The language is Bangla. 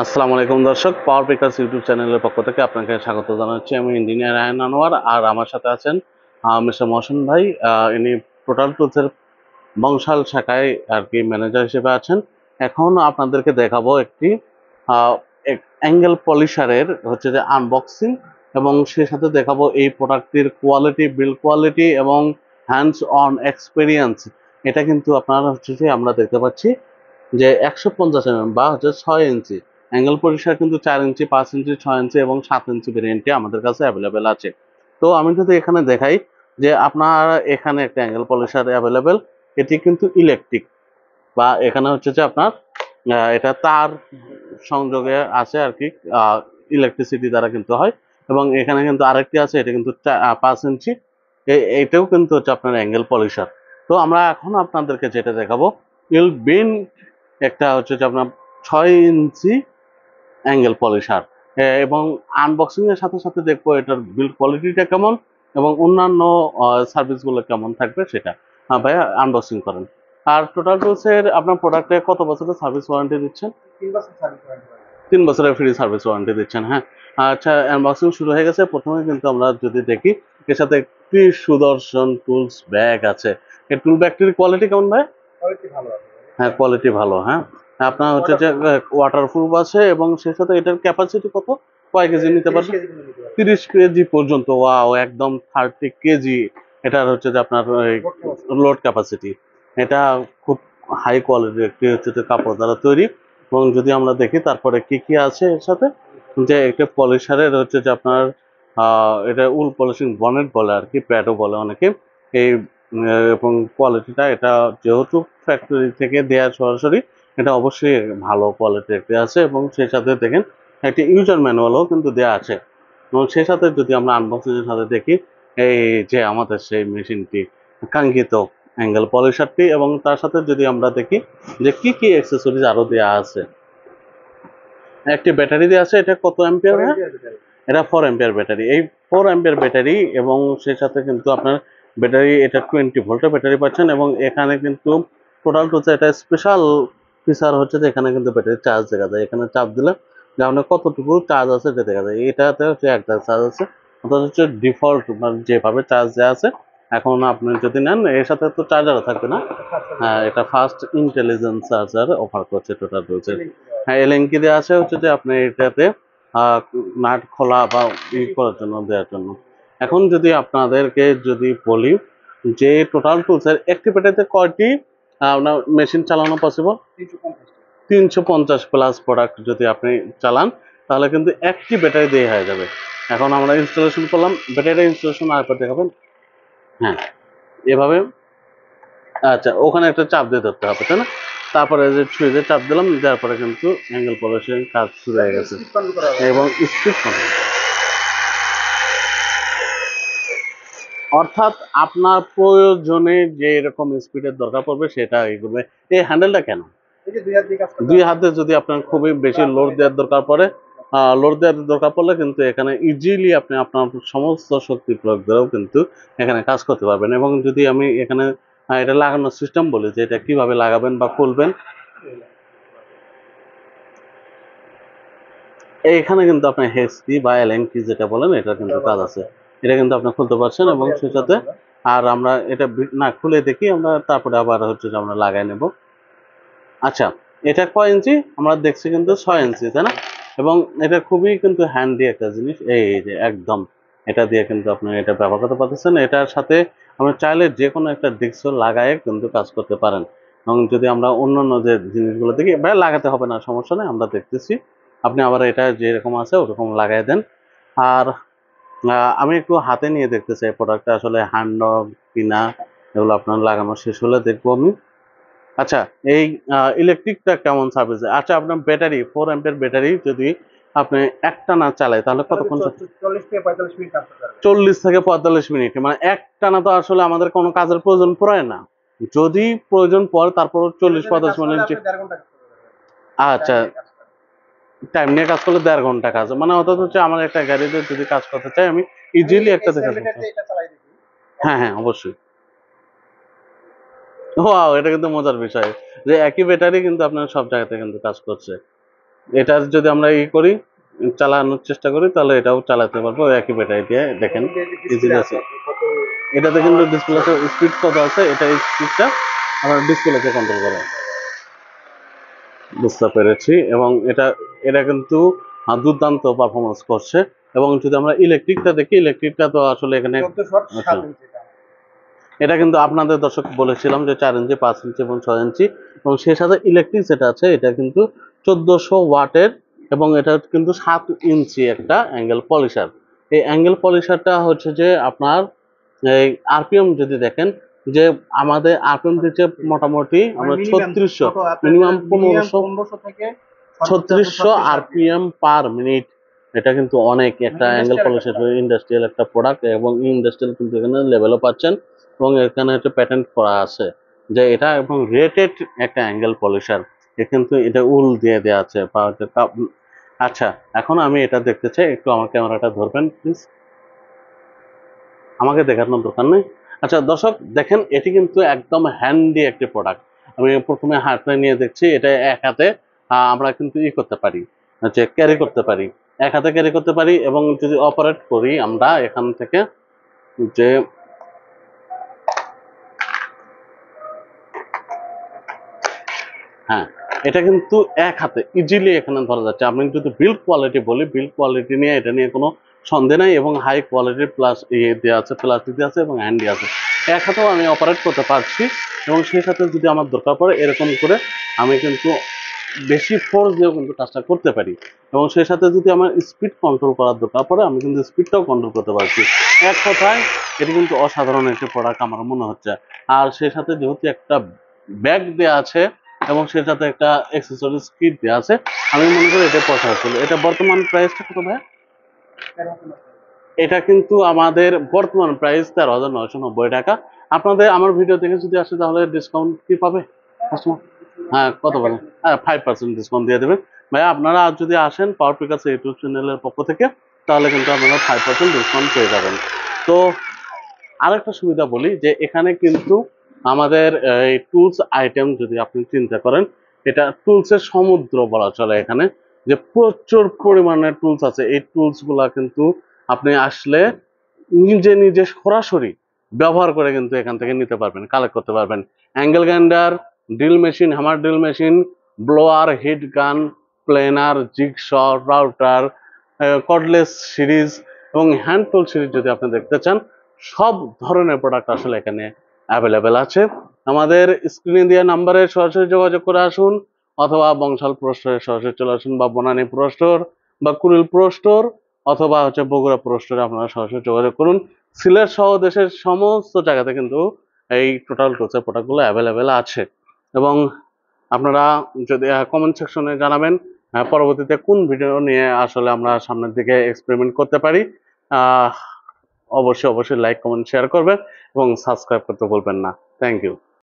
আসসালামু আলাইকুম দর্শক, পাওয়ার পিকার্স ইউটিউব চ্যানেলের পক্ষ থেকে আপনাকে স্বাগত জানাচ্ছি। আমি ইঞ্জিনিয়ার রায়হান আনোয়ার, আর আমার সাথে আছেন মিস্টার মহসিন ভাই। ইনি টোটাল টুলসের বংশাল শাখায় আর কি ম্যানেজার হিসেবে আছেন। এখন আপনাদেরকে দেখাবো একটি অ্যাঙ্গেল পলিশারের হচ্ছে যে আনবক্সিং, এবং সে সাথে দেখাবো এই প্রোডাক্টটির কোয়ালিটি, বিল্ড কোয়ালিটি এবং হ্যান্ডস অন এক্সপিরিয়েন্স। এটা কিন্তু আপনারা হচ্ছে যে আমরা দেখতে পাচ্ছি যে 150 mm বা হচ্ছে 6 ইঞ্চি অ্যাঙ্গেল পরিসর, কিন্তু 4 ইঞ্চি, 5 ইঞ্চি, 6 ইঞ্চি এবং 7 ইঞ্চি ভেরিয়েন্টে আমাদের কাছে অ্যাভেলেবেল আছে। তো আমি যদি এখানে দেখাই যে আপনার এখানে একটা অ্যাঙ্গেল পলিশার অ্যাভেলেবেল, এটি কিন্তু ইলেকট্রিক, বা এখানে হচ্ছে যে আপনার এটা তার সংযোগে আছে আর কি, ইলেকট্রিসিটি দ্বারা কিন্তু হয়। এবং এখানে কিন্তু আরেকটি আছে, এটা কিন্তু 5 ইঞ্চি, এইটাও কিন্তু হচ্ছে আপনার অ্যাঙ্গেল পলিশার। তো আমরা এখন আপনাদেরকে যেটা দেখাবো, ইল বিন একটা হচ্ছে যে আপনার 6 ইঞ্চি অ্যাঙ্গেল পলিশার, এবং আনবক্সিং এর সাথে সাথে দেখবো এটার বিল্ড কোয়ালিটিটা কেমন এবং অন্যান্য সার্ভিসগুলো কেমন থাকবে সেটা। হ্যাঁ ভাইয়া, আনবক্সিং করেন। আর টোটাল টুলসের আপনার প্রোডাক্টে কত বছরের সার্ভিস ওয়ারেন্টি দিচ্ছেন? 3 বছর সার্ভিস ওয়ারেন্টি। 3 বছরের ফ্রি সার্ভিস ওয়ারেন্টি দিচ্ছেন, হ্যাঁ। আচ্ছা, আনবক্সিং শুরু হয়ে গেছে। প্রথমে কিন্তু আমরা যদি দেখি, এর সাথে একটি সুদর্শন টুলস ব্যাগ আছে। এই টুল ব্যাগটির কোয়ালিটি কেমন ভাই? কোয়ালিটি ভালো আছে। হ্যাঁ, কোয়ালিটি ভালো, হ্যাঁ। আপনার হচ্ছে যে ওয়াটারপ্রুফ আছে, এবং সেই সাথে এটার ক্যাপাসিটি কত, কয় কেজি নিতে 30 পারবে? কেজি পর্যন্ত নিতে পারবে। 30 কেজি পর্যন্ত। ওয়াও, একদম 30 কেজি এটার হচ্ছে যে আপনার লোড ক্যাপাসিটি। Load capacity. এটা খুব হাই কোয়ালিটির একটি হচ্ছে যে কাপড় দ্বারা তৈরি। এবং যদি আমরা দেখি তারপরে কি কি আছে এর সাথে, যে একটা পলিশারের হচ্ছে যে আপনার এটা উল পলিশিং বনেট বলে আর কি, প্যাডও বলে অনেকে। এই এবং কোয়ালিটিটা, এটা যেহেতু ফ্যাক্টরি থেকে দেয়া সরাসরি, এটা অবশ্যই ভালো কোয়ালিটির একটি আছে। এবং সেই সাথে দেখেন একটি ইউজার ম্যানুয়ালও কিন্তু দেয়া আছে। এবং সেই সাথে যদি আমরা আনবক্সিং এর সাথে দেখি, এই যে আমাদের সেই মেশিনটি, কাঙ্ক্ষিত অ্যাঙ্গেল পলিশারটি, এবং তার সাথে যদি আমরা দেখি যে কি কি অ্যাক্সেসরিজ আরো দেয়া আছে। একটি ব্যাটারি দেওয়া আছে, এটা কত অ্যাম্পিয়ার? ওয়ারেন্টি আছে তাই। এটা 4 অ্যাম্পিয়ার ব্যাটারি, এই 4 অ্যাম্পিয়ার ব্যাটারি, এবং সেই সাথে কিন্তু আপনার ব্যাটারি, এটা 20 ভোল্টের ব্যাটারি পাচ্ছেন। এবং এখানে কিন্তু টোটাল টুলসে এটা স্পেশাল ফিচার হচ্ছে যে এখানে কিন্তু ব্যাটারি চার্জ দেখা যায়। এখানে চাপ দিলে যে আপনার কতটুকু চার্জ আছে এটা দেখা যায়। এটাতে হচ্ছে একটা চার্জ আছে, অর্থাৎ হচ্ছে ডিফল্ট মানে যেভাবে চার্জ দেওয়া আছে। এখন আপনি যদি নেন, এর সাথে তো চার্জারও থাকবে না। হ্যাঁ, এটা ফার্স্ট ইন্টেলিজেন্স চার্জার অফার করছে টোটাল টুলসের। হ্যাঁ, এলএনকি দেওয়া আছে হচ্ছে যে আপনি এটাতে আহ, নাট খোলা বা করার জন্য, দেওয়ার জন্য। এখন যদি আপনাদেরকে যদি বলি যে টোটাল টুলসের একটি পেটেতে কয়টি আপনার মেশিন চালানো পসিবল? 350 টা। 350 প্লাস প্রোডাক্ট যদি আপনি চালান, তাহলে কিন্তু একটি ব্যাটারি দিয়ে হয়ে যাবে। এখন আমরা ইনস্টলেশন করলাম, ব্যাটারি ইনস্টলেশন আরেকবার দেখাবেন। হ্যাঁ, এভাবে। আচ্ছা, ওখানে একটা চাপ দিয়ে ধরতে হবে, তাই না? তারপরে যে সুইচে চাপ দিলাম, দেওয়ার পরে কিন্তু অ্যাঙ্গেল পলিশিং কাজ শুরু হয়ে গেছে। স্পিড কন্ট্রোল করা হবে। এবং স্পিড কন্ট্রোল, অর্থাৎ আপনার প্রয়োজনে যে এরকম স্পিডের দরকার পড়বে সেটা এই করবে। এই হ্যান্ডেলটা কেন? এই যে 2 হাত দিয়ে কাজ করতে দুই হবে। হাতে যদি আপনার খুবই বেশি লোড দেওয়ার দরকার পড়ে, লোড দেওয়ার দরকার পড়লে কিন্তু এখানে ইজিলি আপনি আপনার সমস্ত শক্তি প্রয়োগ করেও কিন্তু এখানে কাজ করতে পারবেন। এবং যদি আমি এখানে এটা লাগানোর সিস্টেম বলি, যে এটা কিভাবে লাগাবেন বা খুলবেন, এখানে কিন্তু আপনার হেক্সি বা এলএনকি যেটা বলেন, এটা কিন্তু কাজ আছে। এটা কিন্তু আপনি খুলতে পারছেন, এবং সেই সাথে আর আমরা এটা না খুলে দেখি আমরা, তারপরে আবার হচ্ছে যে আমরা লাগাই নেব। আচ্ছা, এটা কয় ইঞ্চি আমরা দেখছি? কিন্তু 6 ইঞ্চি, তাই না? এবং এটা খুবই কিন্তু হ্যান্ডি একটা জিনিস, এই যে একদম এটা দিয়ে কিন্তু আপনি এটা ব্যবহার করতে পারতেছেন। এটার সাথে আপনি চাইলে যে কোনো একটা ডিস্কও লাগায় কিন্তু কাজ করতে পারেন। এবং যদি আমরা অন্যান্য যে জিনিসগুলো দেখি, ভাই লাগাতে হবে না, সমস্যা নেই, আমরা দেখতেছি। আপনি আবার এটা যেরকম আছে ওরকম লাগাই দেন। আর আমি একটু হাতে নিয়ে দেখতে চাই প্রোডাক্টটা আসলে হ্যান্ড কিনা, এগুলো আপনার লাগানো শেষ হলে দেখবো আমি। আচ্ছা, এই ইলেকট্রিকটা কেমন সার্ভিস? আচ্ছা, আপনার ব্যাটারি 4 অ্যাম্পিয়ার ব্যাটারি যদি আপনি একটানা চালায়, তাহলে কতক্ষণ? 40 থেকে 45 মিনিট কাজ করতে পারবে। 40 থেকে 45 মিনিট, মানে একটানা তো আসলে আমাদের কোনো কাজের প্রয়োজন পড়ে না। যদি প্রয়োজন পড়ে, তারপর 40-45 মিনিট। আপনি 1.5 ঘন্টা কাজ করতে পারবেন। আচ্ছা, টাইম নিয়ে কাজ করলে 1.5 ঘন্টা কাজ, মানে অর্থাৎ হচ্ছে আমার একটা গাড়িতে যদি কাজ করতে চাই, আমি ইজিলি একটা দেখে ফেলতে। এটা চালাই দেখি। হ্যাঁ হ্যাঁ, অবশ্যই। ওয়াও, এটা কিন্তু মজার বিষয় যে একই ব্যাটারি কিন্তু আপনার সব জায়গাতে কিন্তু কাজ করছে। এটার যদি আমরা করি, চালানোর চেষ্টা করি, তাহলে এটাও চালাতে পারবো একই ব্যাটারি দিয়ে। দেখেন ইজিলি আছে। এটাতে কিন্তু ডিসপ্লে স্পিড কত আছে, এটা স্পিডটা আমরা ডিসপ্লেতে কন্ট্রোল করে বুঝতে পেরেছি। এবং এটা এটা কিন্তু দুর্দান্ত পারফরমেন্স করছে। এবং যদি আমরা ইলেকট্রিকটা দেখি, ইলেকট্রিকটা তো আসলে এখানে এটা কিন্তু আপনাদের দর্শক বলেছিলাম যে 4 ইঞ্চি, 5 ইঞ্চি এবং 6 ইঞ্চি। এবং সেই সাথে ইলেকট্রিক যেটা আছে এটা কিন্তু 1400 ওয়াটের। এবং এটা কিন্তু 7 ইঞ্চি একটা অ্যাঙ্গেল পলিশার। এই অ্যাঙ্গেল পলিশারটা হচ্ছে যে আপনার এই আরপিএম যদি দেখেন, যে আমাদের আরপিএম দিচ্ছে মোটামুটি আমরা 3600, মিনিমাম 1500 থেকে 3600 আরপিএম পার মিনিট। এটা কিন্তু অনেক একটা অ্যাঙ্গেল পলিশার, ইন্ডাস্ট্রিয়াল একটা প্রোডাক্ট। এবং ইন্ডাস্ট্রিয়াল কিন্তু এখানে লেভেলও পাচ্ছেন। এবং এখানে একটা প্যাটেন্ট করা আছে যে এটা, এবং রেটেড একটা অ্যাঙ্গেল পলিশার। কিন্তু এটা উল দিয়ে দেওয়া আছে। আচ্ছা, এখন আমি এটা দেখতে চাই, একটু আমার ক্যামেরাটা ধরবেন প্লিজ, আমাকে দেখানোর দরকার নেই। আচ্ছা দর্শক দেখেন, এটি কিন্তু একদম হ্যান্ডি একটি প্রোডাক্ট। আমি প্রথমে হাতে নিয়ে দেখছি, এটা এক হাতে আমরা কিন্তু করতে পারি, যে ক্যারি করতে পারি, এক হাতে ক্যারি করতে পারি। এবং যদি অপারেট করি আমরা এখান থেকে, যে হ্যাঁ, এটা কিন্তু এক হাতে ইজিলি এখানে ধরা যাচ্ছে। আমি যদি বিল্ড কোয়ালিটি বলি, বিল্ড কোয়ালিটি নিয়ে এটা নিয়ে কোনো সন্দেহ নাই। এবং হাই কোয়ালিটির প্লাস দেওয়া আছে, প্লাস্টিক দেওয়া আছে এবং হ্যান্ডি আছে। এক হাতেও আমি অপারেট করতে পারছি। এবং সেই সাথে যদি আমার দরকার পড়ে এরকম করে আমি কিন্তু বেশি ফোর্স দিয়েও কিন্তু কাজটা করতে পারি। এবং সেই সাথে যদি আমার স্পিড কন্ট্রোল করার দরকার পড়ে, আমি কিন্তু স্পিডটাও কন্ট্রোল করতে পারছি। এক কথায় এটি কিন্তু অসাধারণ একটি প্রোডাক্ট আমার মনে হচ্ছে। আর সেই সাথে যেহেতু একটা ব্যাগ দেওয়া আছে এবং সের সাথে একটা অ্যাক্সেসরিজ কিট দেওয়া আছে, আমি মনে করি এটা পছন্দ ছিল। এটা বর্তমান প্রাইসটা কত ভাই? এটা কিন্তু আমাদের বর্তমান প্রাইস 13,990 টাকা। আপনাদের আমার ভিডিও দেখে যদি আসে তাহলে ডিসকাউন্ট কি পাবে কাস্টমার? হ্যাঁ, কত বলেন? হ্যাঁ, 5% ডিসকাউন্ট দিয়ে দেবেন। ভাইয়া আপনারা যদি আসেন পাওয়ার পিকার্স ইউটিউব চ্যানেলের পক্ষ থেকে, তাহলে কিন্তু আপনারা 5% ডিসকাউন্ট পেয়ে যাবেন। তো আরেকটা সুবিধা বলি, যে এখানে কিন্তু আমাদের এই টুলস আইটেম যদি আপনি চিন্তা করেন, এটা টুলসের সমুদ্র বলা চলে এখানে। যে প্রচুর পরিমাণে টুলস আছে। এই টুলস গুলা কিন্তু আপনি আসলে নিজে নিজে সরাসরি ব্যবহার করে কিন্তু এখান থেকে নিতে পারবেন, কালেক্ট করতে পারবেন। Angle grinder, drill machine, hammer drill machine, blower, heat gun, planer, jigsaw, router, cordless series এবং হ্যান্ড টুল সিরিজ যদি আপনি দেখতে চান, সব ধরনের প্রোডাক্ট আসলে এখানে অ্যাভেলেবেল আছে। আমাদের স্ক্রিনে দেওয়া নাম্বারে সরাসরি যোগাযোগ করে আসুন, অথবা বংশাল প্রো স্টোরে সরাসরি চলে আসুন, বা বনানী প্রো স্টোর, বা কুড়িল প্রো স্টোর, অথবা হচ্ছে বগুড়া প্রো স্টোরে আপনারা সরাসরি যোগাযোগ করুন। সিলেট সহ দেশের সমস্ত জায়গাতে কিন্তু এই টোটাল টুলসের প্রোডাক্টগুলো অ্যাভেলেবেল আছে। এবং আপনারা যদি কমেন্ট সেকশনে জানাবেন পরবর্তীতে কোন ভিডিও নিয়ে আসলে আমরা সামনের দিকে এক্সপেরিমেন্ট করতে পারি। অবশ্যই অবশ্যই লাইক, কমেন্ট, শেয়ার করবেন এবং সাবস্ক্রাইব করতে ভুলবেন না। Thank you.